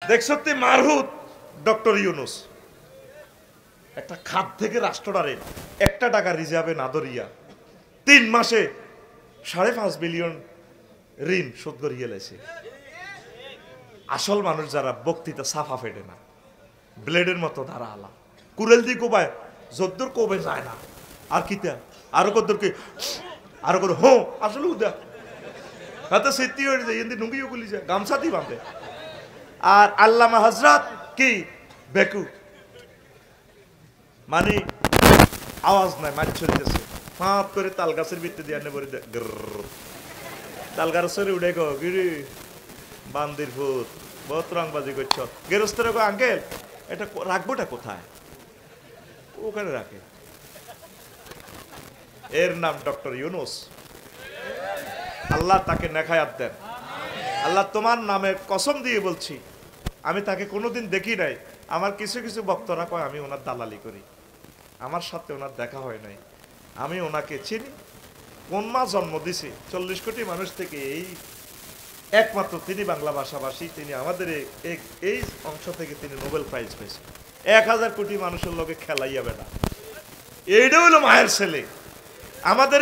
দেখছো তে মারহুত ডক্টর ইউনুস একটা খাত থেকে রাষ্ট্রটারে 1 টাকা রিজার্ভে না ধরিয়া 3 মাসে 5.5 বিলিয়ন ঋণ শোধ করিয়ে লেছে। আসল মানুষ যারা বক্তৃতা সাফা ফেটে না, ব্লেডের মতো ধারা আলা কুরেল দি কোবায় যদ্দুর কোবে যায় না। আর কিতা আরো কদ্দুরকে আরো করে হো আসলে উদা হাতে সেটি হয়ে যায় এমনি নুঙ্গিও গুলি যায় গামছা দিয়ে বাঁধে। আর আল্লামা হযরত কি বেকু মানে আওয়াজ নাই মাছ চলতেছে ফাঁপ করে তাল গাছের ভিতরে দিয়ে আনে বলে তাল গাছের উঠে গো গিরি বান্দির ভূত বহুত রংবাজি করছ গেরস্তের গো আঙ্কেল এটা রাখবোটা কোথায়? ওখানে রাখে। এর নাম ডক্টর ইউনুস। আল্লাহ তাকে নেখায়াত দেন। আল্লাহ তোমার নামে কসম দিয়ে বলছি আমি তাকে কোনোদিন দেখি নাই। আমার কিছু কিছু বক্তরা কয় আমি ওনার দালালি করি, আমার সাথে ওনার দেখা হয় নাই। আমি ওনাকে চিনি। কোন মা জন্ম দিছে 40 কোটি মানুষ থেকে এই একমাত্র তিনি বাংলা ভাষাভাষী, তিনি আমাদের এই অংশ থেকে তিনি নোবেল প্রাইজ পেয়েছেন। 1000 কোটি মানুষের লোকে খেলাইয়া বেড়া। এইটা হলো মায়ের ছেলে। আমাদের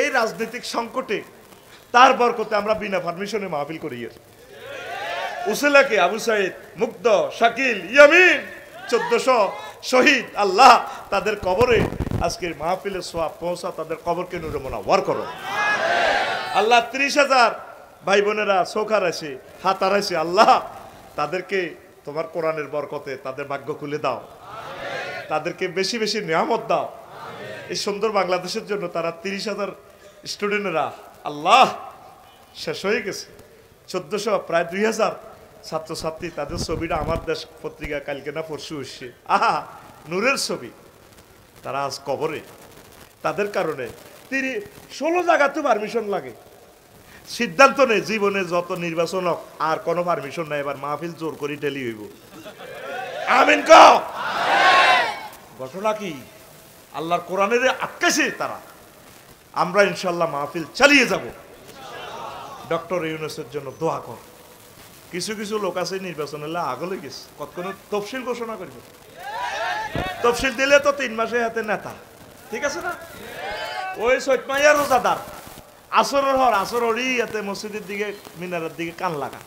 এই রাজনৈতিক সংকটে তার বরকতে আমরা বিনা পারমিশনে মাহফিল করি। উসেলাকে আবু সাইদ, মুগ্ধ, শাকিল, ইয়ামিন 1400 শহীদ আল্লাহ তাদের কবরে আজকের মাহফিলের সোয়াব পৌঁছা, তাদের কবরকে নূরে মুনাওয়ার করো আল্লাহ। 30,000 ভাই বোনেরা চোখার আছে হাতার আছে আল্লাহ তাদেরকে তোমার কোরআনের বরকতে তাদের ভাগ্য খুলে দাও, তাদেরকে বেশি বেশি নিয়ামত দাও। এই সুন্দর বাংলাদেশের জন্য তারা 30,000 স্টুডেন্টরা আল্লাহ শেষ হয়ে গেছে। 1400 প্রায় 2000 ছাত্রছাত্রী তাদের ছবিটা আমার দেশ পত্রিকা কালকে না পরশু এসছে। আহা নূরের ছবি। তারা আজ কবরে। তাদের কারণে 16 জায়গাতে পারমিশন লাগে। সিদ্ধান্ত নেই জীবনে যত নির্বাচন হোক আর কোনো পারমিশন নাই, এবার মাহফিল জোর করে ঢেলি হইব। আমিন কও। ঘটনা কি? আল্লাহর কোরআনের আটকেছে তারা। আমরা ইনশাল্লাহ মাহফিল চালিয়ে যাব। ডক্টর ইউনুসের জন্য দোয়া কর। কিছু কিছু লোক আছে নির্বাচন হলে আগলে গেছে, কতক্ষণ তফসিল ঘোষণা করবে। তফসিল দিলে তো 3 মাসে হাতে নেতা, ঠিক আছে না? ওই সৈতমাইয়া রোজাদার আসরের হর আসরই এতে মসজিদের দিকে মিনারের দিকে কান লাগা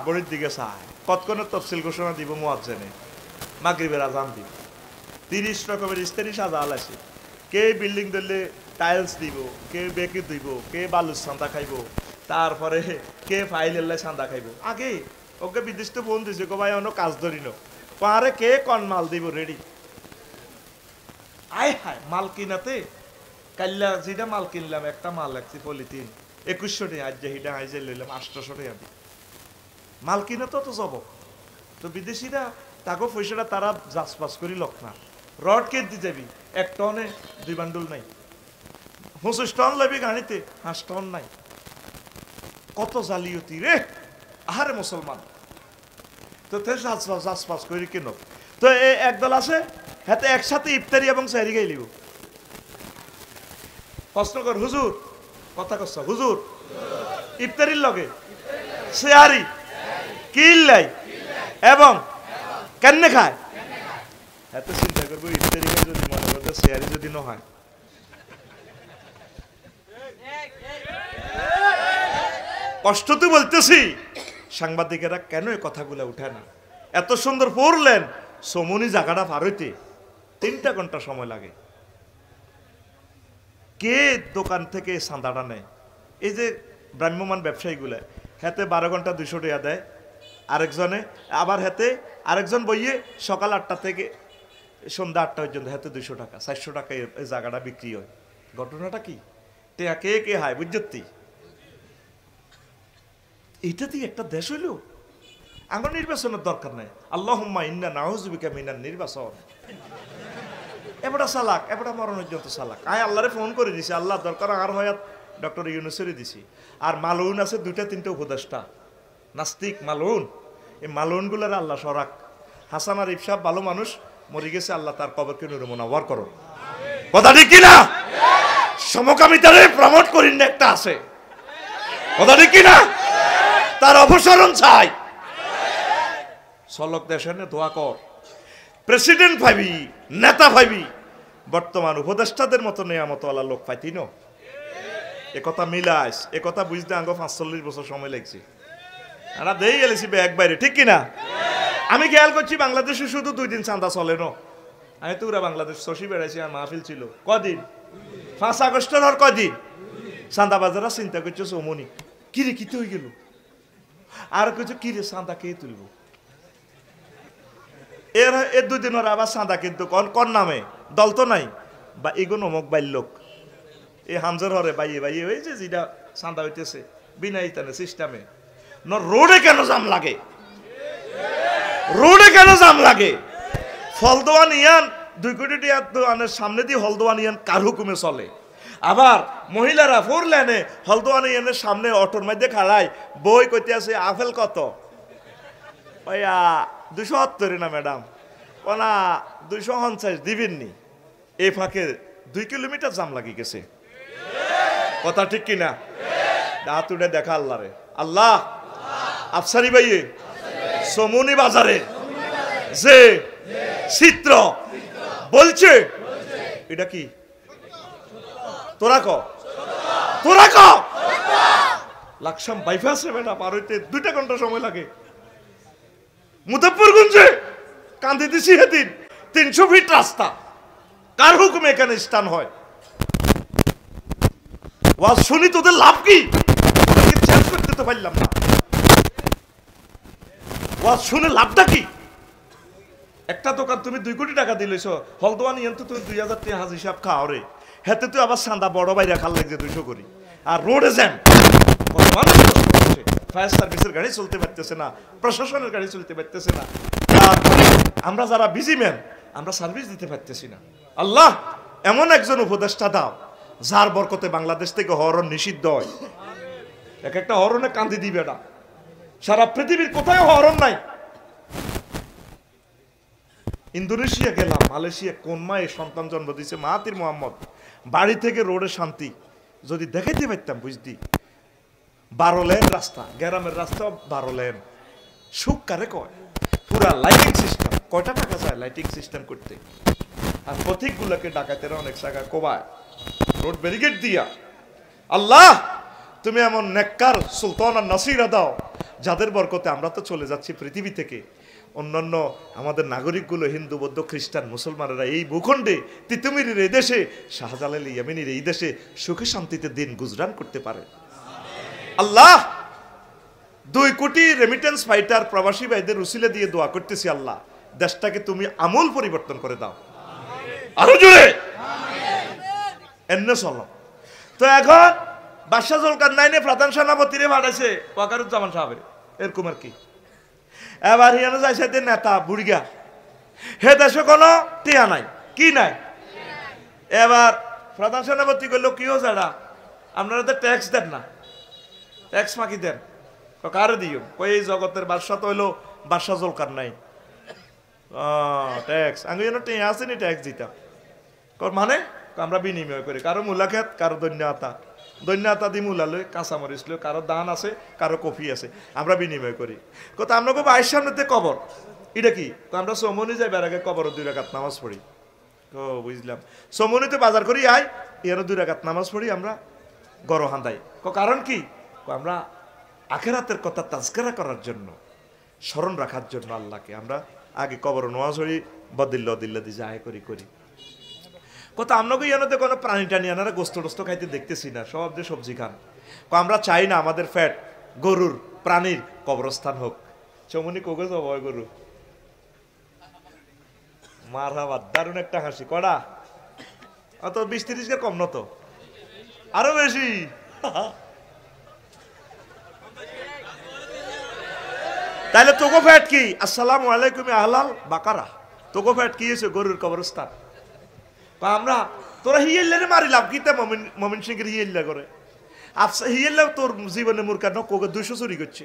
গড়ির দিকে চায়, কতক্ষণে তফসিল ঘোষণা দিব মুয়াজ্জিনে, মাগরিবের আজান দিব। 30 রকমের ইস্তারি সাজা আলাইছে। কে বিল্ডিং ধরলে টাইলস দিব, কে বেকি দিব, কে বালুর চান্দা খাইব, তারপরে কে ফাইল এলাই চান্দা খাইব। আগে ওকে বিদেশ তো ফোন দিছে, গো ভাই অন্য কাজ ধরি ন পারে কে কন মাল দিব রেডি। আয় হায় মাল কিনাতে কাল্লা যেটা মাল কিনলাম একটা মাল লাগছে পলিথিন 2100 টাকা, আজ যেটা আইজে লইলাম 800 টাকা দি মাল কিনা তো যাব। তো বিদেশিরা তাকে পয়সাটা তারা যাচপাস করি লোক না। রড কে দিয়ে যাবি 1 টনে 2 বান্ডুল নাই, 25 টন লাগবে গাড়িতে 5 টন নাই। কত জালিয়াতি রে আহারে মুসলমান। তো যাচপাস করি কেন? তো এই একদল আছে হাতে একসাথে ইফতারি এবং সাহরি গাই লিব। প্রশ্ন কর হুজুর, কথা কস হুজুর ইফতারির লগে সেহারি কিল্লাই এবং কেনে খায়? এত চিন্তা করবো ইফতারি যদি মনে করতে সেহারি যদি না হয়। কষ্ট তো বলতেছি, সাংবাদিকেরা কেন এই কথাগুলো উঠে না? এত সুন্দর পড়লেন সমনি জায়গাটা পার হইতে 3টা ঘন্টা সময় লাগে। কে দোকান থেকে চাঁদাটা নেয়? এই যে ভ্রাম্যমান ব্যবসায়ীগুলা হাতে 12 ঘন্টা 200 টাকা দেয়, আরেকজনে আবার হাতে আরেকজন বইয়ে সকাল 8টা থেকে সন্ধ্যা 8টা পর্যন্ত হাতে 200 টাকা 400 টাকা এই জায়গাটা বিক্রি হয়। ঘটনাটা কি? টেয়া কে কে হায় বুঝতি? এটা দিয়ে একটা দেশ হইল? আমার নির্বাচনের দরকার নাই। আল্লাহুম্মা ইন্না নাউযু বিকা মিনান নির্বাচন। এবারটা চালাক, এবারটা মরণের যত চালাক। আয় আল্লাহরে ফোন করে দিছি, আল্লাহ দরকার আর হয়াত ডক্টর ইউনুসেরই দিছি। আর মালউন আছে 2-3টা উপদেষ্টা নাস্তিক মালউন। এই মালউনগুলার আল্লাহ সরাক। হাসান আর ইফসাব ভালো মানুষ, মরে গেছে, আল্লাহ তার কবরকে নূরে মুনাওয়ার করো। কথা ঠিক কিনা? সমকামিতারে প্রমোট করিন না একটা আছে, কথা ঠিক কিনা? তার অপসারণ চাই। সলক দেশে দোয়া কর, প্রেসিডেন্ট ভাবি, নেতা ভাবি, বর্তমান উপদেষ্টাদের মতো নেয়ামতওয়ালা লোক পাইতি ন। একথা মিলাইস, একথা বুঝতে আঙ্গ 45 বছর সময় লাগছে। আমরা দেই গেলেছি ব্যাগ বাইরে, ঠিক কিনা? আমি খেয়াল করছি বাংলাদেশে শুধু 2 দিন চাঁদা চলে ন। আমি তো ওরা বাংলাদেশ শশী বেড়াইছি, আর মাহফিল ছিল কদিন, 5 আগস্টের আর কদিন চাঁদা বাজারা চিন্তা করছো চমনি, কিরে কিতে হয়ে গেল, আর কিছু কিরে চাঁদা কে তুলব। এর 2 দিন ওরা আবার চাঁদা কিন্তু কন নামে, দল তো নাই, বা এগুলো অমুক বাইর লোক, এই হামজার হরে বাইয়ে বাইয়ে হয়েছে যেটা চাঁদা হইতেছে বিনা ইতানে সিস্টেমে। রোডে কেন জাম লাগে, রোডে কেন জাম লাগে? ফলদোয়া নিয়ান 2 কোটি টাকার সামনে দিয়ে হলদোয়া নিয়ান কার হুকুমে চলে। আবার মহিলারা 4 লেনে হলদোয়া নিয়ানের সামনে অটোর মধ্যে খাড়ায় বই কইতে আছে আপেল কত, ওইয়া 270 না ম্যাডাম, ওনা 250 দিবেননি। এই ফাঁকে 2 কিলোমিটার জাম লাগি গেছে। কথা ঠিক কিনা? দাঁত উঠে দেখা আল্লাহ রে, আল্লাহ আফসারি ভাইয়ে সমুনি বাজারে যে চিত্র বলছে এটা কি? তোরা ক, তোরা ক। লাকসাম বাইপাসে বেটা পার হইতে 2 ঘন্টা সময় লাগে। মুজফ্ফরগঞ্জে কান্দি দিছি সেদিন 300 ফিট রাস্তা, কার হুকুমে এখানে স্থান হয়? ওয়াজ শুনি তোদের লাভ কি? চেঞ্জ করতে তো পারলাম না। ওয়াজ শুনে লাভটা কি? একটা দোকান তুমি 2 কোটি টাকা দিলেছ, হলদোয়া নিয়ে তো তুমি 2000 টাকা হাজ হিসাব খাও রে, হেতে তুই আবার চাঁদা বড় বাইরে খাল লাগছে 200 করি। আর রোডে জ্যাম, ফায়ার সার্ভিসের গাড়ি চলতে পারতেছে না, প্রশাসনের গাড়ি চলতে পারতেছে না, আমরা যারা বিজি ম্যান আমরা সার্ভিস দিতে পারতেছি না। আল্লাহ এমন একজন উপদেষ্টা দাও যার বরকতে বাংলাদেশ থেকে হরণ নিষিদ্ধ হয়। এক একটা হরণে কান্দি দিবে না, সারা পৃথিবীর কোথায় হরণ নাই। ইন্দোনেশিয়া গেলাম, মালয়েশিয়া, কোন মায়ে সন্তান জন্ম দিয়েছে মাহাতির মোহাম্মদ, বাড়ি থেকে রোডে শান্তি যদি দেখাইতে পারতাম বুঝতি। 12 লেন রাস্তা, গ্রামের রাস্তা 12 লেন, সুখ কারে কয়? পুরা লাইটিং সিস্টেম। কয়টা টাকা যায় লাইটিং সিস্টেম করতে? আর পথিকগুলোকে ডাকাতেরা অনেক জায়গায় কোবায় রোড ব্যারিকেড দিয়া। আল্লাহ তুমি এমন নেককার সুলতান আর নাসিরা দাও যাদের বরকতে আমরা তো চলে যাচ্ছি পৃথিবী থেকে। অন্যান্য আমাদের নাগরিকগুলো হিন্দু, বৌদ্ধ, খ্রিস্টান, মুসলমানেরা এই ভূখণ্ডে, তিতুমিরের এই দেশে, শাহজালাল ইয়ামিনীর এই দেশে সুখে শান্তিতে দিন গুজরান করতে পারে। আল্লাহ 2 কোটি রেমিটেন্স ফাইটার প্রবাসী ভাইদের উসিলে দিয়ে দোয়া করতেছি, আল্লাহ দেশটাকে তুমি আমূল পরিবর্তন করে দাও। আরো জোরে এমনি চলো। তো এখন বাদশাহ জুলকারনাইনে প্রধান সেনাপতিরে পাঠাইছে ওয়াকারুজ্জামান সাহেবের, এরকম আর কি। এবার হিয়ানো যাইছে নেতা বুড়িগা, হে দেশে কোনো টিয়া নাই, কি নাই। এবার প্রধান সেনাপতি কইলো কি হচ্ছে এটা, আপনারা তো ট্যাক্স দেন না, ট্যাক্স মাকি দেন। কারে দিও? কই এই জগতের বাদশা তো হইলো বাদশাহ জুলকারনাইন। ট্যাক্স আমি যেন টিয়া আসেনি ট্যাক্স দিতাম। মানে আমরা বিনিময় করি, কারো মূলা খেত, কারো দৈন্য আতা, দৈন্য আতা দি মূলা লই, কাঁচামরিচ লই, কারো দান আছে, কারো কফি আছে, আমরা বিনিময় করি। কত আমরা খুব আয়ের সামনেতে কবর, এটা কি? আমরা সমনি যাই বেড়াকে কবর 2 রাকাত নামাজ পড়ি। ও বুঝলাম, সমনিতে বাজার করি আয়, এরও 2 রাকাত নামাজ পড়ি আমরা গড় হান্দাই। কারণ কি? আমরা আখেরাতের কথা তাজকিরা করার জন্য, স্মরণ রাখার জন্য আল্লাহকে আমরা আগে কবর নামাজ পড়ি, বদিল্লা দিল্লা দিয়ে যায় করি করি। কত আপনাকে ইয়ানোতে কোনো প্রাণী টানি আনারা গোস্ত টোস্ত খাইতে দেখতেছি না, সব যে সবজি খান। আমরা চাই না আমাদের ফ্যাট গরুর প্রাণীর কবরস্থান হোক। চমনি কোকে যাব গরু মারহাবা, দারুণ একটা হাসি। কড়া অত 20-30 কম না তো, আরো বেশি। তাহলে তোকে ফ্যাট কি? আসসালামু আলাইকুম আহলাল বাকারা। তোকে ফ্যাট কি হয়েছে? গরুর কবরস্থান। আমরা তোরা হিয়েলে মারিলাম কিতে মমিন সিংহের হিয়েল্লা করে আফসা হিয়েল্লা তোর জীবনে মুরকা ন কোকে 200 চুরি করছে।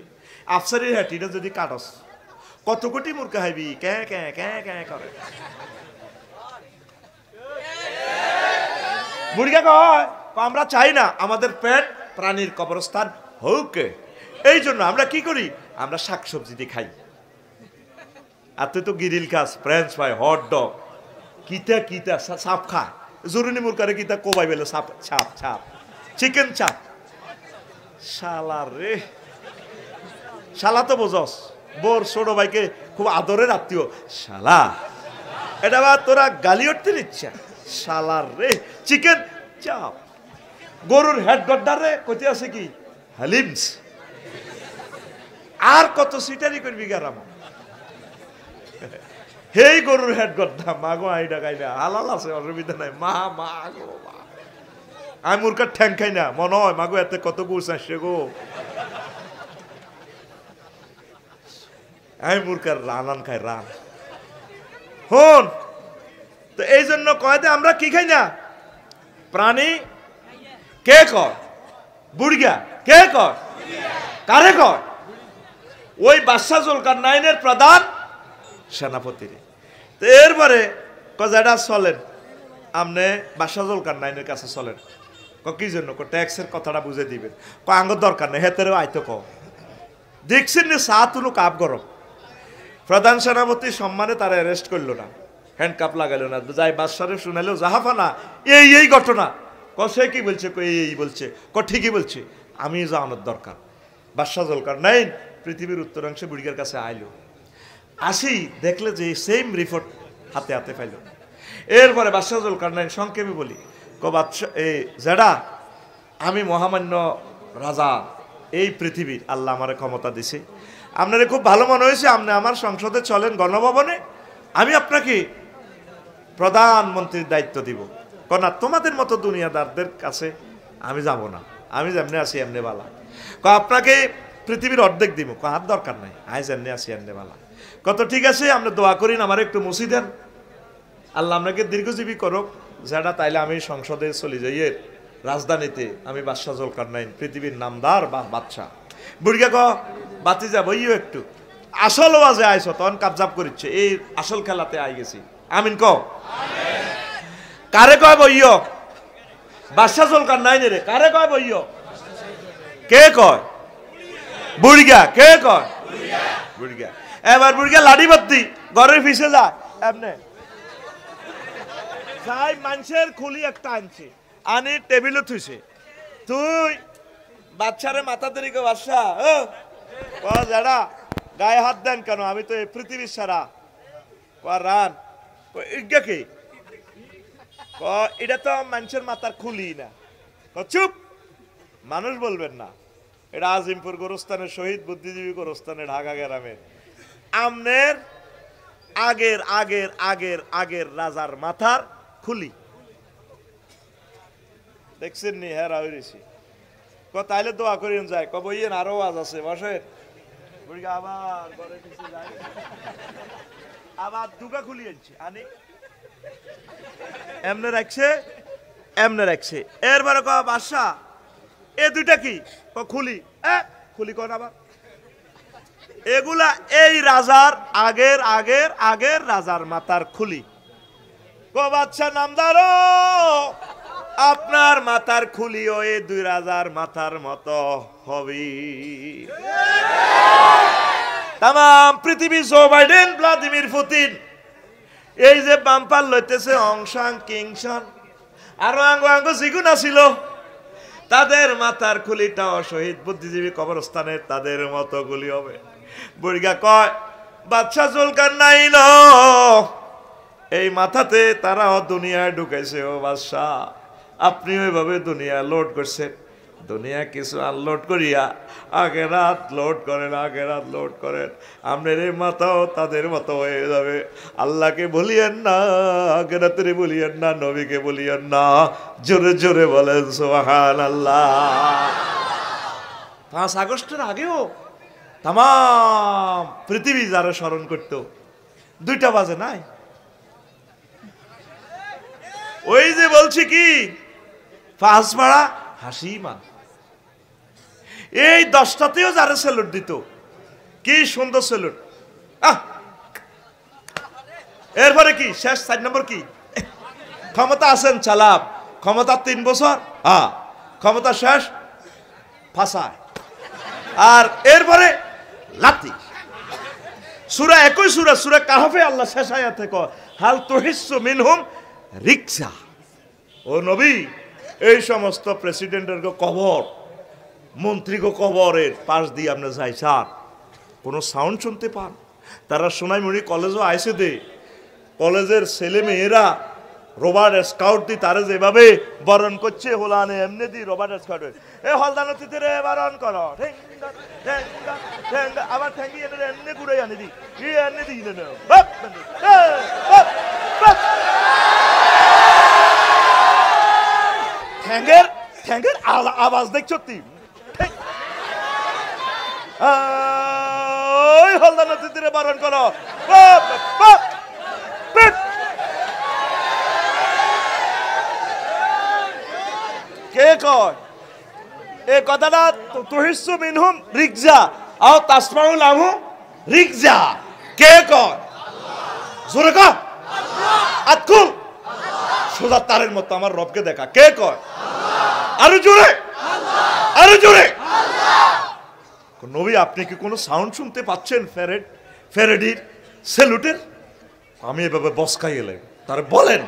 আফসারির হাটিটা যদি কাটস কত কোটি মুরকা হাইবি ক্যা ক্যা ক্যা ক্যা করে। মুরগা কয় আমরা চাই না আমাদের পেট প্রাণীর কবরস্থান হোক। এই জন্য আমরা কি করি? আমরা শাকসবজি দিয়ে খাই। আর তুই তো গিরিল খাস, ফ্রেঞ্চ ফ্রাই, হট ডগ, কিতা কিতা সাপ খা, জরুরি মুরকারে কিতা কোবাই বেলে সাপ, ছাপ ছাপ, চিকেন চাপ। শালা রে, শালা তো বোঝস, বোর ছোট ভাইকে খুব আদরের আত্মীয়, শালা এটা বা তোরা গালি উঠতে নিচ্ছা, শালার রে, চিকেন চাপ। গরুর হেড গড্ডারে কইতে আছে কি হালিমস, আর কত সিটারি করবি গারাম, হেই গরুর হেড গড্ডা, মাগো আইডা খাই না, হালাল আছে, অসুবিধা নাই, মা মা গো মা, আমি মুরকার ঠ্যাং খাই না, মনে হয় মাগো এতে কত গুছ আসছে গো, আমি মুরকার রান খাই, রান। হন তো এই জন্য কয়তে আমরা কি খাই না, প্রাণী কে কয়, বুড়িয়া কে কয়, কারে কয়, ওই বাদশাহ জুলকারনাইনের প্রধান সেনাপতি। তো এরপরে কজাটা চলেন, আপনি বাদশাহ জুলকারনাইনের কাছে চলেন, কি জন্য, ট্যাক্সের কথাটা বুঝে দিবেন, আঙ্গর দরকার নেই, হেতেরও আইতো ক দেখছেন না, চা তুলো কাপ গরম। প্রধান সেনাপতি সম্মানে তারা অ্যারেস্ট করলো না, হ্যান্ডকাপ লাগাইলো না, যাই বাদশারে শুনাইলো জাহাফানা এই ঘটনা, সে কি বলছে, এই বলছে, ঠিকই বলছে, আমি জানানোর দরকার। বাদশাহ জুলকারনাইন পৃথিবীর উত্তরাংশে বুড়িগার কাছে আইলো, আসি দেখলে যে সেম রিপোর্ট হাতে হাতে পাইল। এরপরে বাদশাহ জুলকারনাইন সংক্ষেপে বলি, বাদশাহ এই জেডা, আমি মহামান্য রাজা এই পৃথিবীর, আল্লাহ আমার ক্ষমতা দিছে, আপনার খুব ভালো মনে হয়েছে, আপনি আমার সংসদে চলেন গণভবনে, আমি আপনাকে প্রধানমন্ত্রীর দায়িত্ব দিব। না, তোমাদের মতো দুনিয়াদারদের কাছে আমি যাব না, আমি যেমনি আছি এমনি বালা, আপনাকে পৃথিবীর অর্ধেক দিব, আর দরকার নাই, আজ এমনি আছি এমনি বালা, কত ঠিক আছে, আপনি দোয়া করিন আমার একটু মুসি দেন, আল্লাহ আপনাকে দীর্ঘজীবী করুক, যেটা তাইলে আমি সংসদে চলে যাই, রাজধানীতে আমি বাদশাহ জুলকারনাইন পৃথিবীর নামদার বা বাদশাহ। বুড়িয়া ক বাতি যাব একটু, আসল ওয়াজে আইস, তখন কাবজাব করিচ্ছে, এই আসল খেলাতে আই গেছি, আমিন ক কারে কয় বইয়, বাদশাহ জুলকারনাইন রে কারে কয় বইয়, কে কয়, বুড়িয়া কে কয়, বুড়িয়া। এবার বুড়িয়া লাঠি বাতি ঘরের পিছে যা, এমনে যাই মানুষের খুলি একটা আনছে, আনি টেবিলে থুইছে, তুই বাচ্চারে মাথা দেরি কো বাদশাহ, যারা গায়ে হাত দেন কেন, আমি তো এই পৃথিবীর সারা রান, ইজ্ঞা কি এটা তো মানুষের মাথার খুলি না, চুপ, মানুষ বলবেন না, এটা আজিমপুর গোরস্থানের শহীদ বুদ্ধিজীবী গোরস্থানের ঢাকা গ্রামের আমনের আগের আগের আগের আগের রাজার মাথার খুলি দেখছেন নি, হ্যাঁ রাউরেছি, তাইলে দোয়া করিন যায়, বইয়েন আরো আজ আছে, বসেন, আবার ঘরে কিছু যায়, আবার দুগা খুলি আনছে, আনি এমনে রাখছে, এমনে রাখছে। এরপরে ক বাদশা এ দুইটা কি, খুলি, খুলি কন আবার, এগুলা এই রাজার আগের আগের আগের রাজার মাথার খুলি। বাদশা নামদার, আপনার মাথার খুলিও এই দুই রাজার মাথার মতো হবে। তাম পৃথিবী জো বাইডেন, ভ্লাদিমির পুতিন, এই যে বাম্পার লইতেছে অংশাং কিংশন, আরো আঙ্গ আঙ্গ জিগুন ছিল, তাদের মাথার খুলিটাও শহীদ বুদ্ধিজীবী কবরস্থানের তাদের মতো গুলি হবে। বুড়িগা কয় বাদশাহ জুলকারনাইন এই মাথাতে তারাও দুনিয়ায় ঢুকাইছে, ও বাদশাহ আপনি ওইভাবে দুনিয়া লোড করছেন, দুনিয়া কিছু আনলোড করিয়া আগেরাত লোড করেন, আগেরাত লোড করেন, আপনার এই মাথাও তাদের মতো হয়ে যাবে। আল্লাহকে ভুলিয়েন না, আগেরাতের ভুলিয়েন না, নবীকে ভুলিয়েন না, জোরে জোরে বলেন সুবহানাল্লাহ। 5 আগস্টের আগেও তাম পৃথিবী যারা স্মরণ করত, 2টা বাজে নাই, ওই যে বলছি কি পাঁচ পাড়া হাসি মান, এই 10টাতেও যারা সেলুট দিত, কি সুন্দর সেলুট। এরপরে কি শেষ 4 নম্বর কি, ক্ষমতা আছেন চালাব, ক্ষমতা 3 বছর, ক্ষমতা শেষ ফাঁসায়, আর এরপরে লাথি, সূরা একই সূরা কাহফে আল্লাহ শেষ আয়াতে কয় হাল তুহিসসু মিনহুম রিকসা। ও নবী, এই সমস্ত প্রেসিডেন্টের কবর, মন্ত্রীকে কবরের পাশ দিয়ে আপনি যাই স্যার, কোনো সাউন্ড শুনতে পান? তারা সোনাইমুড়ি কলেজও আইসে দে, কলেজের ছেলে মেয়েরা রবার্ট স্কাউট দি তারা যেভাবে বরণ করছে হোলানে এমনি দি রবার্ট স্কাউট এ হলদানতিতে রে বরণ করো, আবার ঠেঙ্গি এনে এমনি ঘুরে আনে দি এনে দি ঠ্যাঙ্গের ঠ্যাঙ্গের আওয়াজ দেখছো তুই? ওই হলদানতিতে রে বরণ করো। কে কয় এই কথাটা? তুহিসসু মিনহুম রিকজা আও তাসমাউ লাহু রিকজা। কে কয়? জোরে কয় আতকুল সোজা তারের মতো আমার রবকে দেখা। কে কয়? আরো জোরে, আরো জোরে। নবী, আপনি কি কোনো সাউন্ড শুনতে পাচ্ছেন ফ্যারেডির স্যালুটের? আমি এভাবে বসকাই এলাম। তার বলেন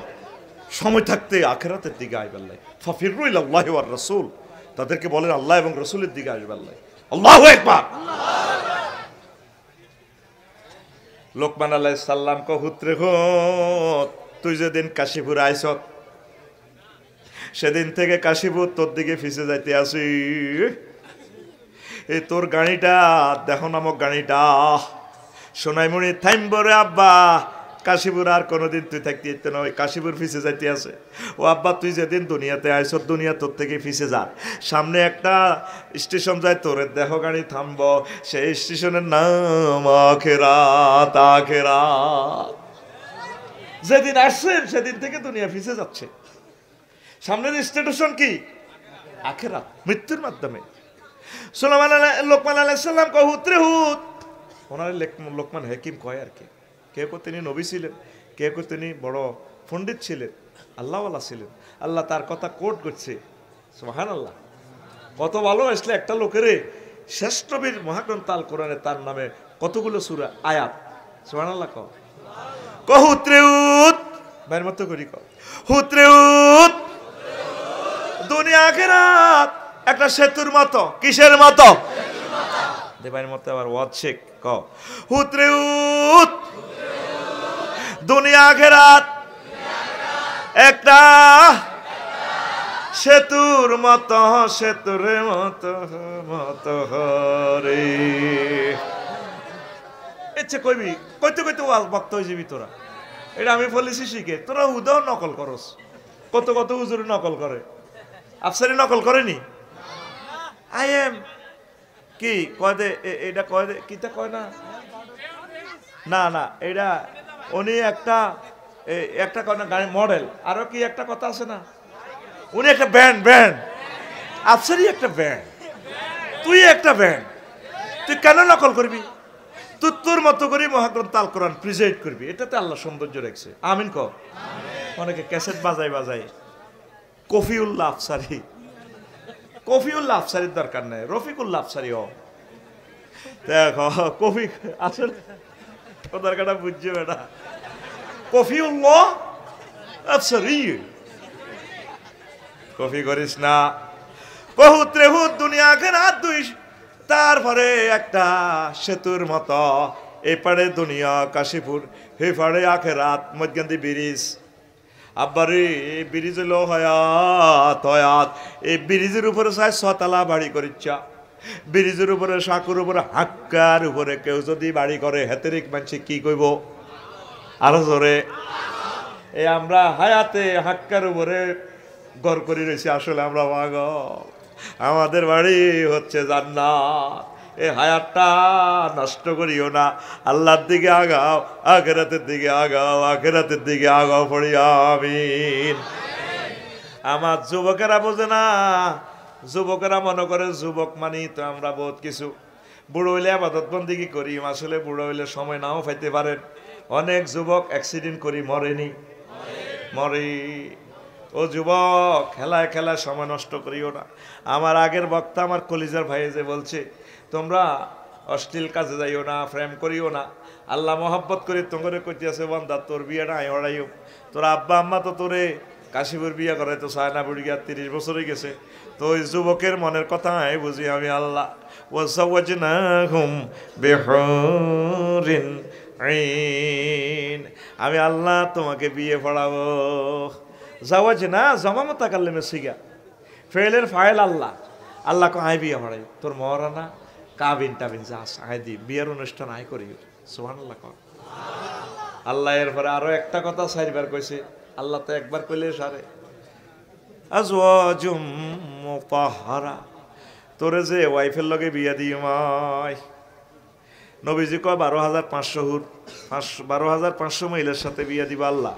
সময় থাকতে আখিরাতের দিকে আইবাল্লাই, ফাফিরু ইলাল্লাহি ওয়ার রাসূল। তাদেরকে বলেন আল্লাহ এবং রাসূলের দিকে আসবাল্লাই। আল্লাহু আকবার। লোকমান আলাইহিস সালাম কো হুত্রে হো, তুই যেদিন কাশীপুর আইছত সেদিন থেকে কাশীপুর তোর দিকে ফিসে যাইতে আসি। এই তোর গাড়িটা দেখো নামক গাড়িটা সোনাইমুড়ি থাইমবরে আব্বা, কাশীপুর আর কোনোদিন তুই থাকতে যেতে নয়, কাশীপুর ফিসে যাইতে আছে। ও আব্বা, তুই যেদিন দুনিয়াতে আইস দুনিয়া তোর থেকে ফিসে যা, সামনে একটা স্টেশন যায় তোর দেহ গাড়ি থামব, সেই স্টেশনের নাম আখেরাত। আখেরাত যেদিন আসছেন সেদিন থেকে দুনিয়া ফিসে যাচ্ছে। সামনের স্টেশন কি? আখেরাত, মৃত্যুর মাধ্যমে। লোকমান আলাইহিস সালাম কয় হুত্রে হুত, ওনার লোকমান হাকিম কয় আর কি। কেউ কেউ তিনি নবী ছিলেন, কেউ কেউ তিনি বড় পণ্ডিত ছিলেন, আল্লাহওয়ালা ছিলেন। আল্লাহ তার কথা কোট করছে, সুবহানাল্লাহ। কত ভালো আসলে একটা লোকের শ্রেষ্ঠ বীর মহাগ্রন্থ আল কোরআনে তার নামে কতগুলো সূরা আয়াত। সুবহানাল্লাহ। হুত্রেউত ভাইয়ের মতো করি হুত্রেউত, দুনিয়া আখিরাত একটা সেতুর মতো। কিসের মতো? দেবাইয়ের মতো আবার ওয়াজ শেখ ক হুত্রেউত, দুনিয়া আখিরাত একটা সেতুর মতো, সেতুর মতো মতো হরে। ইচ্ছে কইবি কইতে কইতে বক্ত হয়ে যাবি তোরা। এটা আমি বলেছি শিখে, তোরা হুদাও নকল করস। কত কত হুজুর নকল করে, আফসারি নকল করেনি। আই এম কি কয় দে, এটা কয় দে, কিতা কয় না, না না এটা উনি একটা একটা কয় না গাড়ি মডেল, আরো কি একটা কথা আছে না, উনি একটা ব্যান্ড, ব্যান্ড আফসারি একটা ব্যান্ড, তুই একটা ব্যান্ড। তুই কেন নকল করবি? তুই তোর মতো করে মহাগ্রন্থ আল কোরআন প্রেজেন্ট করবি, এটাতে আল্লাহ সৌন্দর্য রাখছে। আমিন ক। অনেকে ক্যাসেট বাজাই বাজাই কফিউল্লাহ আফসারি, কফিউল্লাহ আফসারির দরকার নেই, রফিকুল্লাহ আফসারি হ। দেখো কফি আসলে দরকারটা বুঝছে বেটা, কফিউল্লাহ আফসারি। কফি করিস না। বহুত রেহুত দুনিয়া আখিরাত দুই, তারপরে একটা সেতুর মতো, এই পাড়ে দুনিয়া কাশীপুর, হে পাড়ে আখিরাত, মধ্যখান ব্রিজ। আব্বারে এই ব্রিজ হলো হয়াত, হয়াত। এই ব্রিজের উপরে চাই 6 তলা বাড়ি করিচ্ছা, ব্রিজের উপরে সাঁকুর উপরে হাক্কার উপরে কেউ যদি বাড়ি করে হেতেরিক মানুষ কি কইব? আরো জোরে। এই আমরা হায়াতে হাক্কার উপরে ঘর করে রয়েছি, আসলে আমরা পাগল। আমাদের বাড়ি হচ্ছে জান্নাত। এই হায়াতটা নষ্ট করিও না, আল্লাহর দিকে আগাও, আখিরাতের দিকে আগাও, আখিরাতের দিকে আগাও পড়ি আমিন। আমার যুবকেরা বোঝে না, যুবকেরা মনে করে যুবক মানি তো আমরা বহুত কিছু। বুড়ো হইলে আবাদত বন্দিগি করি, আসলে বুড়ো হইলে সময় নাও পাইতে পারেন। অনেক যুবক অ্যাক্সিডেন্ট করি মরেনি, মরে। ও যুবক, খেলায় খেলায় সময় নষ্ট করিও না। আমার আগের বক্তা আমার কলিজার ভাই যে বলছে তোমরা অশ্লীল কাজে যাইও না, প্রেম করিও না। আল্লাহ মহব্বত করে তোরে কইতেছে বান্দা তোর বিয়েটা আই হড়াইও তোর আব্বা আম্মা তো তোরে কাশিপুর বিয়ে করে তো সায় না বুড়ি গিয়া 30 বছর হয়ে গেছে তো ওই যুবকের মনের কথা আমি বুঝি আমি আল্লাহ ওয়াসাওয়াজনাহুম বিহুরিন আইন আমি আল্লাহ তোমাকে বিয়ে পড়াবো জাওয়াজ না জমা মুতাকাল্লিমে সিগা ফেলের file Allah Allah co I বিয়ে পড়াই তোর মহারানা কাবিন টাবিন যাস আই দি বিয়ের অনুষ্ঠান আই করি সুবহানাল্লাহ কর আল্লাহ এরপরে আরো একটা কথা চারবার কইছে আল্লাহ তো একবার কইলে সারে আজওয়াজুম মুতাহহারা তোরে যে ওয়াইফের লগে বিয়া দিই মাই নবীজি কয় 12,500 হুর 12,500 মহিলার সাথে বিয়া দিবা আল্লাহ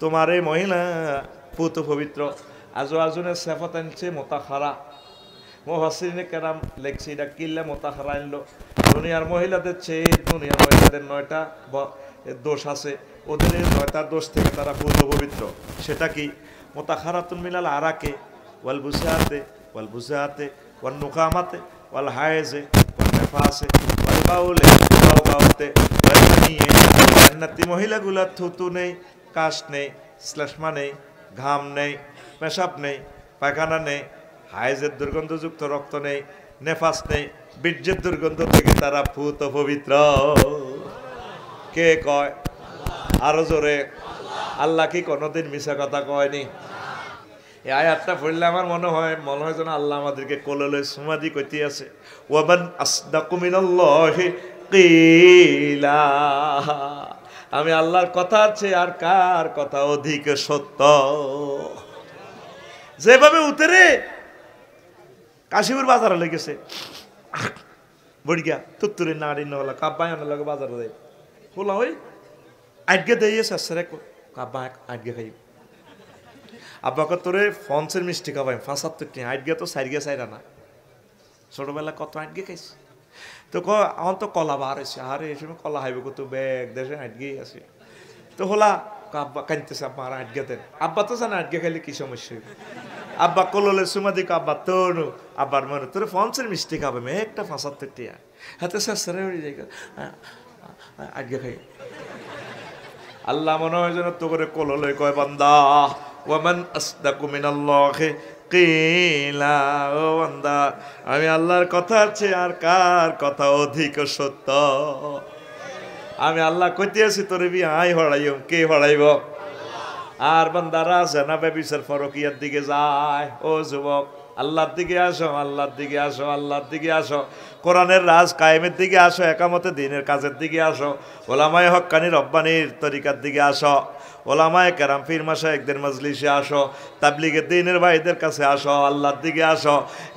তোমার এই মহিলা পুত পবিত্র আজওয়াজুনের সিফাত আনছে মুতাহহারা মুফাসসিরিনে কেরাম লেখছে এটা কিল্লা মুতাহহারা আনলো দুনিয়ার মহিলাদের চেয়ে দুনিয়ার মহিলাদের 9টা দোষ আছে ওদের 9টা দোষ থেকে তারা পুত পবিত্র সেটা কি মুতাহহারাতুন মিনাল আরাকে ওয়াল বুসাতে ওয়াল বুসাতে ওয়ান নুকামাতে ওয়াল হায়েজে ওয়াল নেফাসে ওয়াল বাউলে ওয়াল বাউতে ওয়াল মানিয়ে জান্নাতি মহিলাগুলা থুতু নেই কাশ নেই শ্লেষ্মা নেই ঘাম নেই পেশাব নেই পায়খানা নেই হায়েজের দুর্গন্ধযুক্ত রক্ত নেই নেফাস নেই বীর্যের দুর্গন্ধ থেকে তারা পুত পবিত্র কে কয় আরো জোরে আল্লাহ কি কোনোদিন মিছা কথা কয়নি এই আয়াতটা পড়লে আমার মনে হয় যেন আল্লাহ আমাদেরকে কোলে সুমাদি কইতে আছে ওয়ামান আসদাকু মিনাল্লাহি কিলা আমি আল্লাহর কথা আছে আর কার কথা অধিক সত্য যেভাবে উতরে কাশিপুর বাজারে লেগেছে বড়িয়া তুত্তুরে নাড়ি নহলা কাব্বাই আনার লগে বাজারে দেয় হলা ওই আটকে দিয়ে শেষরে কাব্বা আটকে খাই আব্বাকে তোরে ফন্সের মিষ্টি খাবাই 75 টাকা আটকে তো সাইডগে সাইরা না ছোটবেলা কত আটকে খাইছি তো এখন তো কলা বার হয়েছে আরে এই সময় কলা হাইবে কত ব্যাগ দেশে আটকেই আছে তো হলা আব্বা কাঁদতেছে আব্বা আর আটকে দেন আব্বা তো জানে আটকে খাইলে কি সমস্যা আব্বা কললে সুমাদি আব্বা তোর আব্বার মনে তোর ফন্সের মিষ্টি খাবে মেয়ে একটা 75 টাকা হাতে শেষরে হয়ে যায় আটকে খাই আল্লাহ মনে হয় যেন তো করে কললে কয় বান্দা ওয়ামান আসদাকু মিনাল্লাহি কিলা ও বান্দা আমি আল্লাহর কথা আছে আর কার কথা অধিক সত্য আমি আল্লাহ কইতে আছি তোরে বি আই হড়াইম কে হড়াইব আর বান্দারা জানাবে বিচার ফরকিয়ার দিকে যায় ও যুবক আল্লাহর দিকে আসো আল্লাহর দিকে আসো আল্লাহর দিকে আসো কোরআনের রাজ কায়েমের দিকে আসো একামতে দ্বীনের কাজের দিকে আসো ওলামায়ে হক্কানি রব্বানির তরিকার দিকে আসো ওলামায়ে কেরাম পীর মাশায়েখদের মজলিসে আসো তাবলীগের দ্বীনের ভাইদের কাছে আসো আল্লাহর দিকে আসো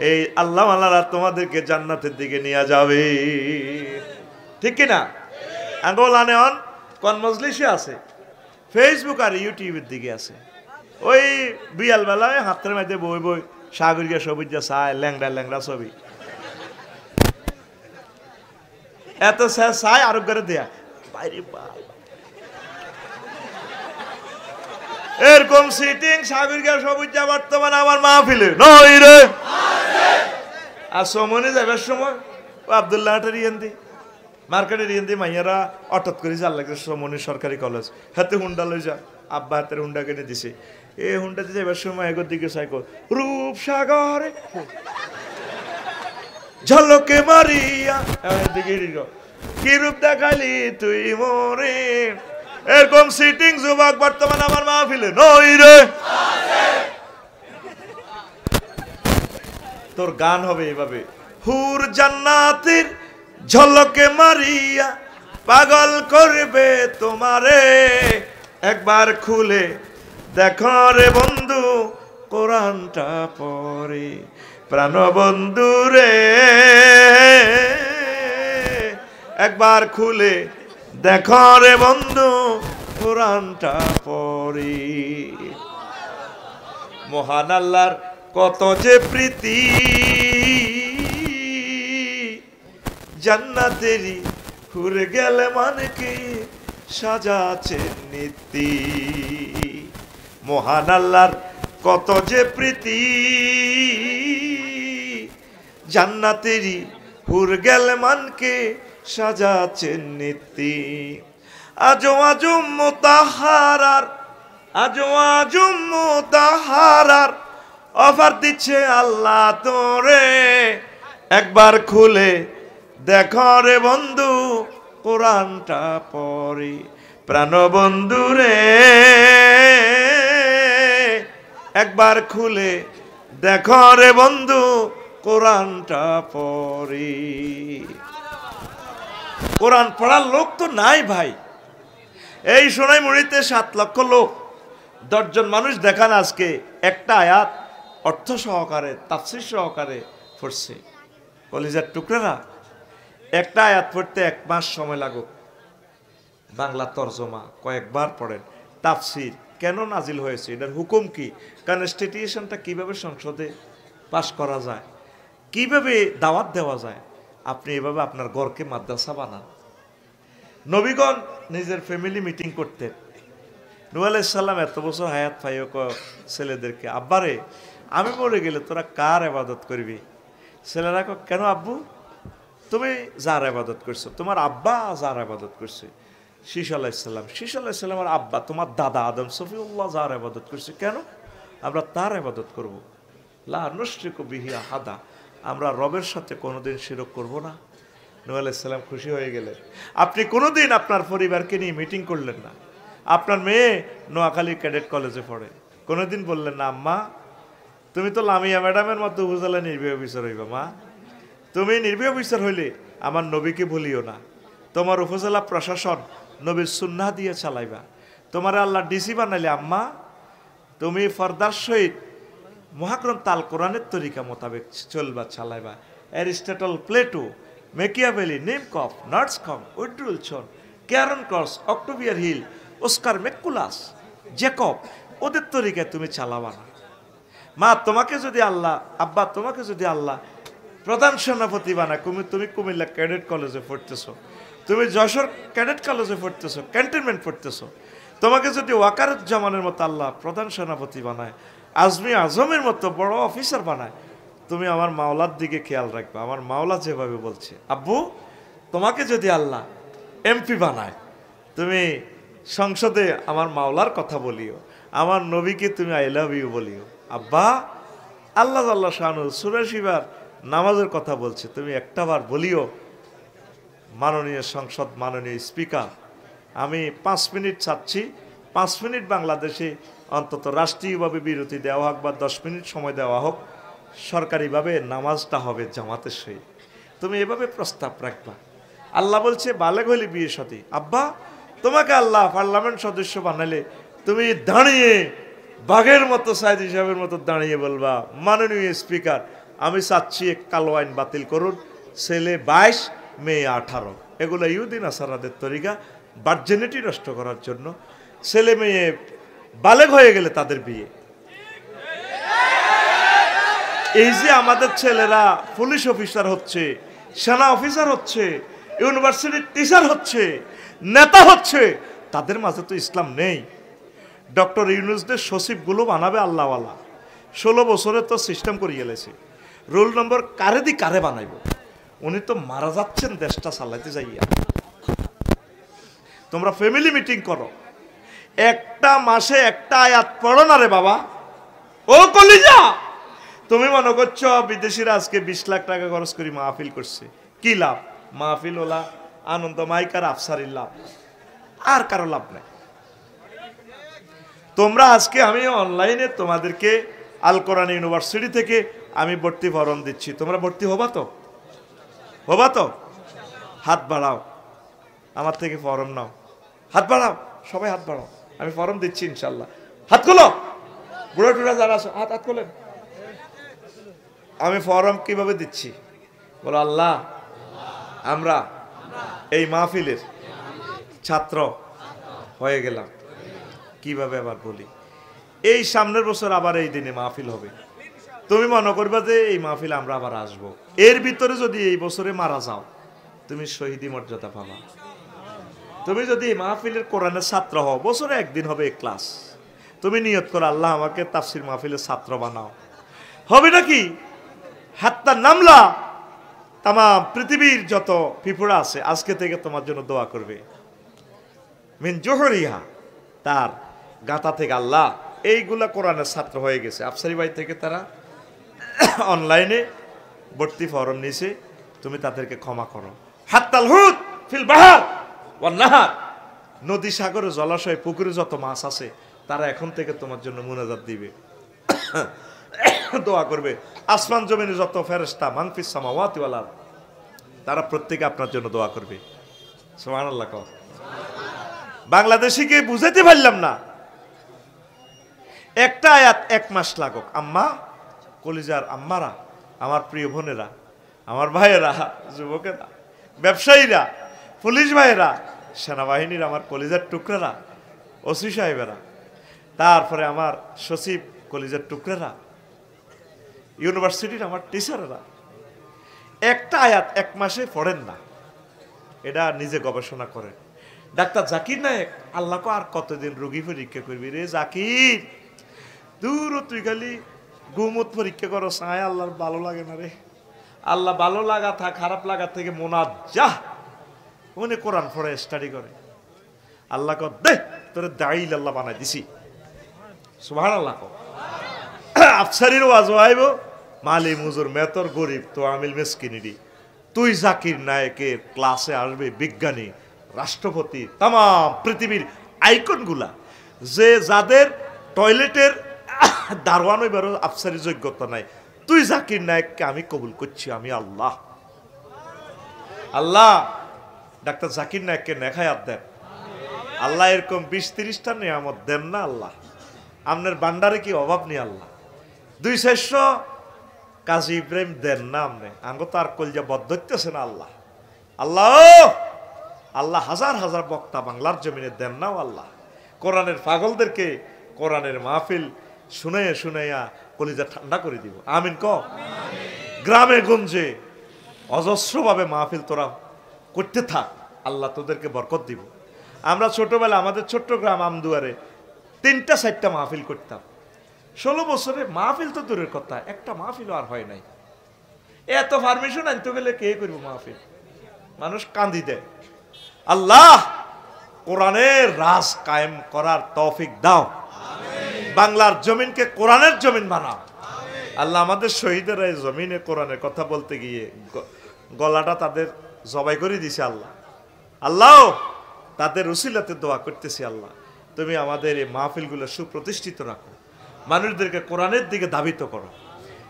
এই আল্লাহ আল্লাহরা তোমাদেরকে জান্নাতের দিকে নিয়ে যাবে ঠিক কি না আঙ্গোলানে অন কোন মজলিসে আছে ফেসবুক আর ইউটিউবের দিকে আছে ওই বিয়াল বেলায় হাতের মধ্যে বই বই সাগরিকা সবুজ যা চায় ল্যাংড়া ল্যাংড়া ছবি এত চাই আরোগ্যরে দেয়া বাইরে এরকম সিটিং সাগরিকা সবুজ যা বর্তমানে আমার মাহফিলে নই রে আর সমনে যাবার সময় ও আব্দুল্লাহ রিয়েন্দি মার্কেটে রিয়েন্দি মাইয়ারা অটত করে যার লাগে সমনি সরকারি কলেজ হাতে হুন্ডা লই যা আব্বা হাতের হুন্ডা কিনে দিছে এই হুন্ডাতে যাবার সময় এগোর দিকে সাইকেল রূপসাগরে ঝলকে মারিয়া দিকে কি রূপ দেখালি তুই মোরে এরকম সিটিং যুবক বর্তমান আমার মাহফিলে নই রে তোর গান হবে এইভাবে হুর জান্নাতের ঝলকে মারিয়া পাগল করবে তোমারে একবার খুলে দেখো রে বন্ধু কোরআনটা পড়ে প্রাণ বন্ধু রে একবার খুলে দেখো রে বন্ধু কোরআনটা পড়ে মহান আল্লাহর কত যে প্রীতি জান্নাতেরই হুরে গেলে মানে কি সাজাছে নীতি মহান আল্লাহর কত যে প্রীতি জান্নাতেরই হুর গেলে মানকে সাজাচ্ছেন নীতি। আজো আজম মুতাহারার, আজো আজম মুতাহারার অফার দিচ্ছে আল্লাহ তোরে, একবার খুলে দেখো রে বন্ধু কোরআনটা পড়ি। প্রাণ বন্ধু রে একবার খুলে দেখো রে বন্ধু কোরআনটা পড়ি। কোরআন পড়ার লোক তো নাই ভাই। এই সোনাইমুড়িতে 7 লক্ষ লোক, 10 জন মানুষ দেখান আজকে একটা আয়াত অর্থ সহকারে তাফসীর সহকারে পড়ছে। কলিজার টুকরারা, একটা আয়াত পড়তে 1 মাস সময় লাগুক, বাংলা তরজমা কয়েকবার পড়েন, তাফসীর কেন নাজিল হয়েছে, এটার হুকুম কি, কনস্টিটিউশনটা কিভাবে সংসদে পাশ করা যায়, কিভাবে দাওয়াত দেওয়া যায়, আপনি এভাবে আপনার ঘরকে মাদ্রাসা বানান। নবীগণ নিজের ফ্যামিলি মিটিং করতেন। নূহ আলাইহিস সালাম এত বছর হায়াত পাইও ছেলেদেরকে, আব্বারে আমি মরে গেলে তোরা কার ইবাদত করবি? ছেলেরা কয়, কেন আব্বু? তুমি যার ইবাদত করছো, তোমার আব্বা যার ইবাদত করছে শীশ আলাইহিস সালাম, শীশ আলাইহিস সালামের আব্বা তোমার দাদা আদম সফিউল্লাহ যার ইবাদত করছে, কেন আমরা তার ইবাদত করব? লা নুশরিকু বিহি আহাদা, আমরা রবের সাথে কোনোদিন শিরক করব না। নূহ আলাইহিস সালাম খুশি হয়ে গেলেন। আপনি কোনোদিন আপনার পরিবারকে নিয়ে মিটিং করলেন না। আপনার মেয়ে নোয়াখালী ক্যাডেট কলেজে পড়ে, কোনোদিন বললেন না, আম্মা তুমি তো লামিয়া ম্যাডামের মতো উপজেলা নির্বাহী অফিসার হইবা, মা তুমি নির্বাহী অফিসার হইলে আমার নবীকে ভুলিও না, তোমার উপজেলা প্রশাসন নবীর সুন্নাহ দিয়ে চালাইবা, তোমার আল্লাহ ডিসি বানাইলে আম্মা তুমি ফরদার সহিত মহাগ্রন্থ আল কোরআনের তরিকা মোতাবেক চলবা চালাইবা। অ্যারিস্টটল, প্লেটো, মেকিয়াভেলি, নিমকফ, নার্সকম, Woodrow Wilson, Karen Cross, Octavia Hill, Oscar মেকুলাস, জেকব, ওদের তরিকায় তুমি চালাবা না। মা তোমাকে যদি আল্লাহ, আব্বা তোমাকে যদি আল্লাহ প্রধান সেনাপতি বানায়, তুমি কুমিল্লা ক্যাডেট কলেজে পড়তেছো, তুমি যশোর ক্যাডেট কলেজে পড়তেছো, ক্যান্টনমেন্ট পড়তেছো, তোমাকে যদি ওয়াকারুজ্জামানের মতো আল্লাহ প্রধান সেনাপতি বানায়, আজমি আজমের মতো বড় অফিসার বানায়, তুমি আমার মাওলার দিকে খেয়াল রাখবে। আমার মাওলা যেভাবে বলছে, আব্বু তোমাকে যদি আল্লাহ এমপি বানায়, তুমি সংসদে আমার মাওলার কথা বলিও, আমার নবীকে তুমি আই লাভ ইউ বলিও। আব্বা আল্লাহ আল্লাহ শানু সূরা শিবার নামাজের কথা বলছে, তুমি একটাবার বলিও, মাননীয় সংসদ, মাননীয় স্পিকার আমি 5 মিনিট চাচ্ছি, 5 মিনিট বাংলাদেশে অন্তত রাষ্ট্রীয়ভাবে বিরতি দেওয়া হোক বা 10 মিনিট সময় দেওয়া হোক, সরকারিভাবে নামাজটা হবে জামাতের সহিত। তুমি এভাবে প্রস্তাব রাখবা। আল্লাহ বলছে বালেগ হইলে বিয়ে সাথী। আব্বা তোমাকে আল্লাহ পার্লামেন্ট সদস্য বানালে তুমি দাঁড়িয়ে বাঘের মতো সাইদ হিসাবের মতো দাঁড়িয়ে বলবা, মাননীয় স্পিকার আমি চাচ্ছি কালো আইন বাতিল করুন, ছেলে 22 মেয়ে 18। এগুলো ইহুদিন আসারাদের তরিকা, ভার্জিনিটি নষ্ট করার জন্য। ছেলে মেয়ে বালেগ হয়ে গেলে তাদের বিয়ে। এই যে আমাদের ছেলেরা পুলিশ অফিসার হচ্ছে, সেনা অফিসার হচ্ছে, ইউনিভার্সিটির টিচার হচ্ছে, নেতা হচ্ছে, তাদের মাঝে তো ইসলাম নেই। ডক্টর ইউনুসদের সচিবগুলো বানাবে আল্লাহওয়ালা, 16 বছরে তো সিস্টেম করিয়ে গেলেছে। রোল নম্বর কারে দি কারে বানাইব? উনি তো মারা যাচ্ছেন দেশটা চালাইতে যাইয়া। তোমরা ফ্যামিলি মিটিং করো, একটা মাসে একটা আয়াত পড়ো না রে বাবা। ও কলিজা, তুমি মনে করছো বিদেশিরা আজকে 20 লাখ টাকা খরচ করি মাহফিল করছে, কি লাভ? মাহফিল ওলা আনন্দ মাইকার আফসারির লাভ, আর কারো লাভ নাই। তোমরা আজকে আমি অনলাইনে তোমাদেরকে আল কোরআন ইউনিভার্সিটি থেকে আমি ভর্তি ফরম দিচ্ছি, তোমরা ভর্তি হবা তো? হবা তো? হাত বাড়াও, আমার থেকে ফরম নাও, হাত বাড়াও, সবাই হাত বাড়াও, আমি ফরম দিচ্ছি ইনশাল্লাহ। হাত খোলো, বুড়ো টুড়া যারা আছো হাত হাত খোলেন। আমি ফরম কিভাবে দিচ্ছি বলো? আল্লাহ আমরা এই মাহফিলের ছাত্র হয়ে গেলাম। কিভাবে আবার বলি, এই সামনের বছর আবার এই দিনে মাহফিল হবে, তুমি মনে করবা যে এই মাহফিল আমরা আবার আসব। এর ভিতরে যদি এই বছরে মারা যাও, তুমি শহীদি মর্যাদা পাবা। তুমি যদি এই মাহফিলের কোরআনের ছাত্র হও, বছরে একদিন হবে ক্লাস, তুমি নিয়ত করো আল্লাহ আমাকে তাফসির মাহফিলের ছাত্র বানাও, হবে নাকি? হাত্তা নামলা তাম পৃথিবীর যত পিঁপড়া আছে আজকে থেকে তোমার জন্য দোয়া করবে। মিন জোহরিহা, তার গাঁথা থেকে। আল্লাহ এইগুলা কোরআনের ছাত্র হয়ে গেছে, আফসারি বাড়ি থেকে তারা অনলাইনে ভর্তি ফরম নিছে, তুমি তাদেরকে ক্ষমা করো। হাত্তাল হুত ফিল বাহার ওয়ান নাহার, নদী সাগরে জলাশয় পুকুরে যত মাছ আছে তারা এখন থেকে তোমার জন্য মুনাজাত দিবে, দোয়া করবে। আসমান জমিনে যত ফেরেশতা মানফিস সামাওয়াতি ওয়াল আরদ, তারা প্রত্যেকে আপনার জন্য দোয়া করবে। সুবহানাল্লাহ। কও বাংলাদেশিকে বুঝাইতে পারলাম না, একটা আয়াত 1 মাস লাগুক। আম্মা, কলিজার আম্মারা, আমার প্রিয় বোনেরা, আমার ভাইয়েরা, যুবকেরা, ব্যবসায়ীরা, পুলিশ ভাইয়েরা, সেনাবাহিনীর আমার কলিজার টুকরারা, ওসি সাহেবেরা, তারপরে আমার সচিব কলিজার টুকরারা, ইউনিভার্সিটির আমার টিচারেরা, একটা আয়াত 1 মাসে পড়েন না, এটা নিজে গবেষণা করেন। ডাক্তার জাকির নায়েক, আল্লাহ আর কতদিন রোগী পরীক্ষা করবি রে জাকির, দূর তুই খালি গুমত পরীক্ষা করো, সায় আল্লাহর ভালো লাগে না রে। আল্লাহ ভালো লাগা থাক, খারাপ লাগা থেকে মোনাজ্জাহ, উনি কোরআন পড়ে স্টাডি করে। আল্লাহ কর দে তোরে দাইল আল্লাহ বানাই দিছি। সুবহানাল্লাহ। আফসারির ওয়াজ আইব, মালি মুজুর মেতর গরিব তো আমিল মেসকিনিডি, তুই জাকির নায়েকের ক্লাসে আসবে বিজ্ঞানী, রাষ্ট্রপতি, তাম পৃথিবীর আইকনগুলা, যে যাদের টয়লেটের দারোয়ান হইবারও আফসারি যোগ্যতা নাই, তুই জাকির নায়েককে আমি কবুল করছি, আমি আল্লাহ। আল্লাহ ডাক্তার জাকির নায়েককে নেখায়াত দেন আল্লাহ, এরকম 20-30টা নিয়ামত দেন না আল্লাহ, আপনার বান্ডারে কি অভাব নেই আল্লাহ। 200 কাজী ইব্রাহিম দেন না আপনি, আঙ্গ তো আর কলজা বদ্ধতেছে না আল্লাহ। আল্লাহ আল্লাহ হাজার হাজার বক্তা বাংলার জমিনে দেন নাও আল্লাহ, কোরআনের পাগলদেরকে কোরআনের মাহফিল শুনাইয়া শুনাইয়া কলিজা ঠান্ডা করে দিব। আমিন ক। গ্রামে গঞ্জে অজস্রভাবে মাহফিল তোরা করতে থাক, আল্লাহ তোদেরকে বরকত দিব। আমরা ছোটবেলা আমাদের ছোট্ট গ্রাম আমদুয়ারে 3টা-4টা মাহফিল করতাম। 16 বছরে মাহফিল তো দূরের কথা, একটা মাহফিলও আর হয় নাই। এত পারমিশন আনতে গেলে কে করব মাহফিল, মানুষ কান্দি দেয়। আল্লাহ কোরআনের রাজ কায়েম করার তৌফিক দাও, বাংলার জমিনকে কোরআনের জমিন বানাও। আল্লাহ আমাদের শহীদেরা এই জমিনে কোরআনের কথা বলতে গিয়ে গলাটা তাদের জবাই করে দিছে আল্লাহ। আল্লাহ তাদের উসিলাতে দোয়া করতেছি, আল্লাহ তুমি আমাদের এই মাহফিলগুলো সুপ্রতিষ্ঠিত রাখো, মানুষদেরকে কোরআনের দিকে ধাবিত করো।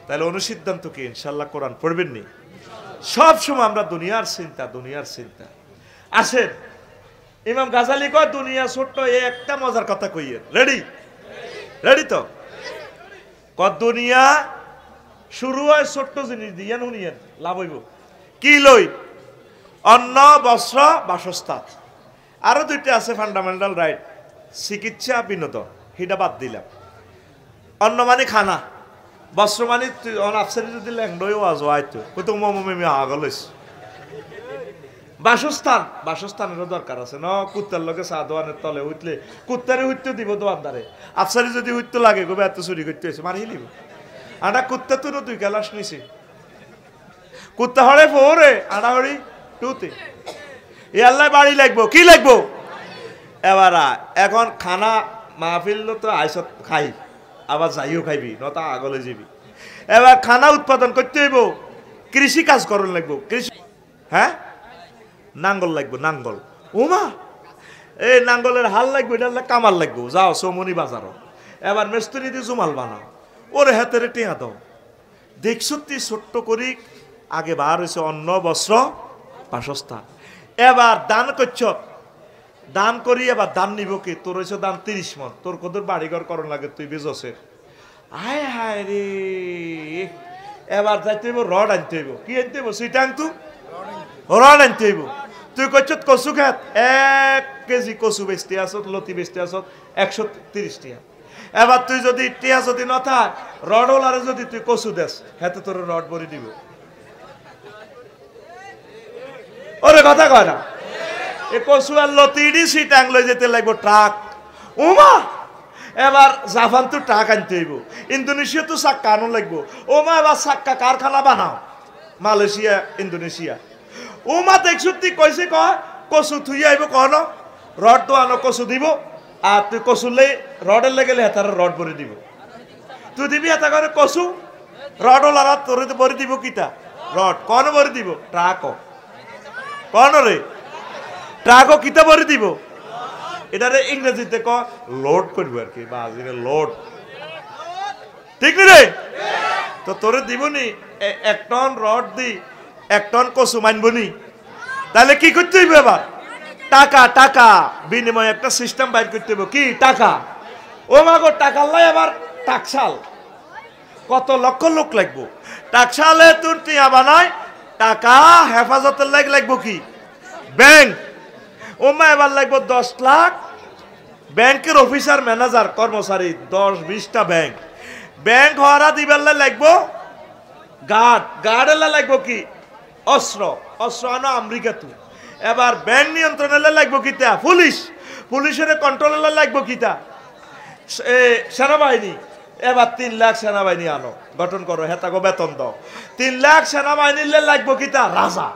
তাহলে অনুসিদ্ধান্ত কি ইনশাল্লাহ কোরআন পড়বেন নি? সব সময় আমরা দুনিয়ার চিন্তা, দুনিয়ার চিন্তা। আসেন ইমাম গাজালি কয় দুনিয়া ছোট্ট, এই একটা মজার কথা কইয়েন। রেডি? রেডি তো? দুনিয়া শুরু হয় ছোট্ট জিনিস দিয়ে, শুনিয়েন লাভ হইব কি লই? অন্ন, বস্ত্র, বাসস্থান। আরো 2টা আছে ফান্ডামেন্টাল রাইট, চিকিৎসা, বিনোদন, সেটা বাদ দিলাম। অন্ন মানে খানা, বস্ত্র মানে আফসারি যদি ল্যাংডও আজ হয়তো কত মমি আগল হয়েছে। বাসস্থান, বাসস্থানেরও দরকার আছে ন, কুত্তার লোকে চা দোয়ানের তলে উঠলে কুত্তারে উঠতে দিব দোয়ানদারে, আফসারি যদি উঠতে লাগে গোবে এত চুরি করতে হয়েছে মারি হিলিব। আটা কুত্তা তুলো 2 গ্লাস নিছে, কুত্তা হরে 4-এ আটা হরি 2-তে। এ আল্লাহ বাড়ি লাগবো, কি লাগবো? এবার এখন খানা মাহফিল তো আইসত খাই, আবার যাইও খাইবি নতা আগলে যাবি। এবার খানা উৎপাদন করতে হইব, কৃষি কাজ করন লাগবো, কৃষি, হ্যাঁ নাঙ্গল লাগবো, নাঙ্গল। ওমা এই নাঙ্গলের হাল লাগবে, এটা কামাল লাগবো, যাও চৌমনি বাজারও। এবার মেস্তুরি দিয়ে জুমাল বানাও, ওরে হাতের টেহা দাও। দেখছ তুই ছোট্ট করি আগে বার হয়েছে অন্ন, বস্ত্র, বাসস্থান। এবার দান করছ, দান করি এবার দান নিব কি? তোর হয়েছে দান 30 মন, তোর কদর বাড়িঘর করন লাগে তুই বেজসের। হায় হায় রে, এবার যাইতে হইব রড আনতে হইব। কি আনতে হইব? সেটা আনতু রড আনতে হইব। তুই কইছ কচু খাত 1 কেজি কচু বেচতে আসত, লতি বেচতে আসত 130 টাকা। এবার তুই যদি টিয়া যদি ন থাক, রড ওলারে যদি তুই কচু দেস, হেতে তোর রড ভরি দিব। ওরে কথা কয় না, এ কচু আর লতি দিছি ট্যাং লই যেতে লাগবো ট্রাক। ওমা এবার জাপান তো ট্রাক আনতে হইব, ইন্দোনেশিয়া তো চাক্কা আনো লাগবো। ওমা এবার চাক্কা কারখানা বানাও, মালয়েশিয়া ইন্দোনেশিয়া ওমা দেখছু তুই কইছে কয় কচু থুই আইব কন রড তো আনো কচু দিব আর তুই কচুলে রডের লেগেলে হেতার রড ভরে দিব তুই দিবি হেতা করে কচু রড লারা তোরে ভরে দিব কিতা রড কন ভরে দিব ট্রাক কন রে ট্রাকও কিতা ভরে দিব এটারে ইংরেজিতে ক লোড করবো আর কি বাজিরে লোড ঠিক রে তো তোরে দিবনি 1 টন রড দি 1 টন কচু মানবনি তাহলে কি করতে হইবে এবার টাকা টাকা বিনিময়ে একটা সিস্টেম বাইর করতে হইব কি টাকা ও মাগো টাকা লাই আবার টাকশাল কত লক্ষ লোক লাগবো টাকশালে তোর টিয়া বানায় টাকা হেফাজতের লাগবো কি ব্যাংক ওমা এবার লাগবো 10 লাখ ব্যাংকের অফিসার ম্যানেজার কর্মচারী 10-20টা ব্যাংক ব্যাংক হওয়ারা দিবার লাগবো গার্ড লাগবো কি অস্ত্র আনো আমেরিকা তু এবার ব্যাংক নিয়ন্ত্রণে লাগবো কিতা পুলিশের কন্ট্রোলে লাগবো কিতা সেনাবাহিনী এবার 3 লাখ সেনাবাহিনী আনো গঠন করো হেতাগো বেতন দাও 3 লাখ সেনাবাহিনী লাগবো কিতা রাজা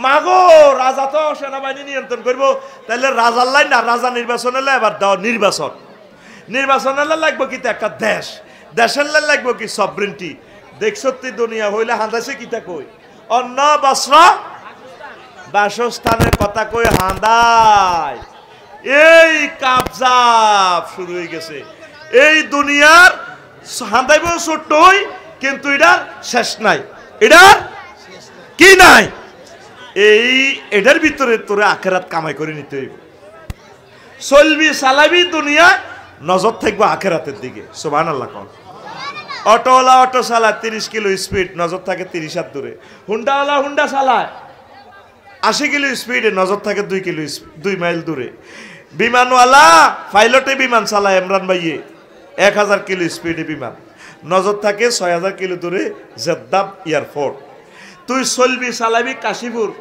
মাগো রাজা তো সেনাবাহিনী নিয়ন্ত্রণ করবো তাহলে রাজার লাই না রাজা নির্বাচন হলে এবার দাও নির্বাচন হলে লাগবো কিতা একটা দেশের লাগবো কি সভরেন্টি দেখছ তুই দুনিয়া হইলে হাঁদাছে কিতা কই অন্ন বস্ত্র বাসস্থানের কথা কই হাঁদায় এই কাবজাব শুরু হয়ে গেছে এই দুনিয়ার হাঁদাইব ছোট্টই কিন্তু এটার শেষ নাই এটার কি নাই এটার ভিতরে তোরে আখেরাত কামাই করে নিতে হইব চলবি চালাবি দুনিয়া নজর থাকবো আখেরাতের দিকে সুবহানাল্লাহ কোন অটোওয়ালা অটো চালায় 30 কিলো স্পিড নজর থাকে 30 হাত দূরে হুন্ডাওয়ালা হুন্ডা চালায় 80 কিলো স্পিডে নজর থাকে 2 মাইল দূরে বিমানওয়ালা পাইলটে বিমান চালায় ইমরান ভাইয়ে 1000 কিলো স্পিডে বিমান নজর থাকে 6000 কিলো দূরে জেদ্দাহ এয়ারপোর্ট তুই চলবি চালাবি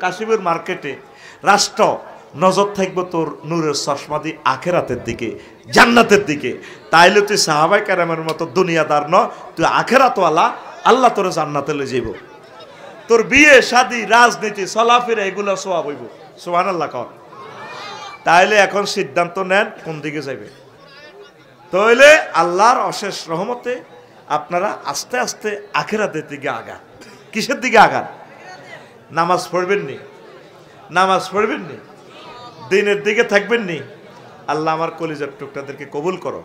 কাশীপুর মার্কেটে রাষ্ট্র নজর থাকবো তোর নূরের চশমা দিয়ে আখেরাতের দিকে জান্নাতের দিকে তাইলে তুই সাহাবায়ে কেরামের মতো দুনিয়াদার ন তুই আখেরাতওয়ালা আল্লাহ তোর জান্নাতে লয়ে যাইব তোর বিয়ে শাদী রাজনীতি চলাফেরা এগুলো সওয়াব হইব সুবহানাল্লাহ কর তাইলে এখন সিদ্ধান্ত নেন কোন দিকে যাবে তাইলে আল্লাহর অশেষ রহমতে আপনারা আস্তে আস্তে আখেরাতের দিকে আগান কিসের দিকে আগান নামাজ পড়বেন নি দিনের দিকে থাকবেন নি আল্লাহ আমার কলিজার টুকটাদেরকে কবুল করো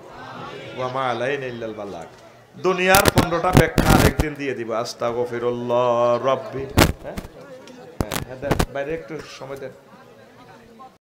ওয়া মা আলাইনা ইল্লাল বালাগ দুনিয়ার 15টা ব্যাখ্যা আরেকদিন দিয়ে দিব আস্তাগফিরুল্লাহ রাব্বি হ্যাঁ বাইরে একটু সময় দেন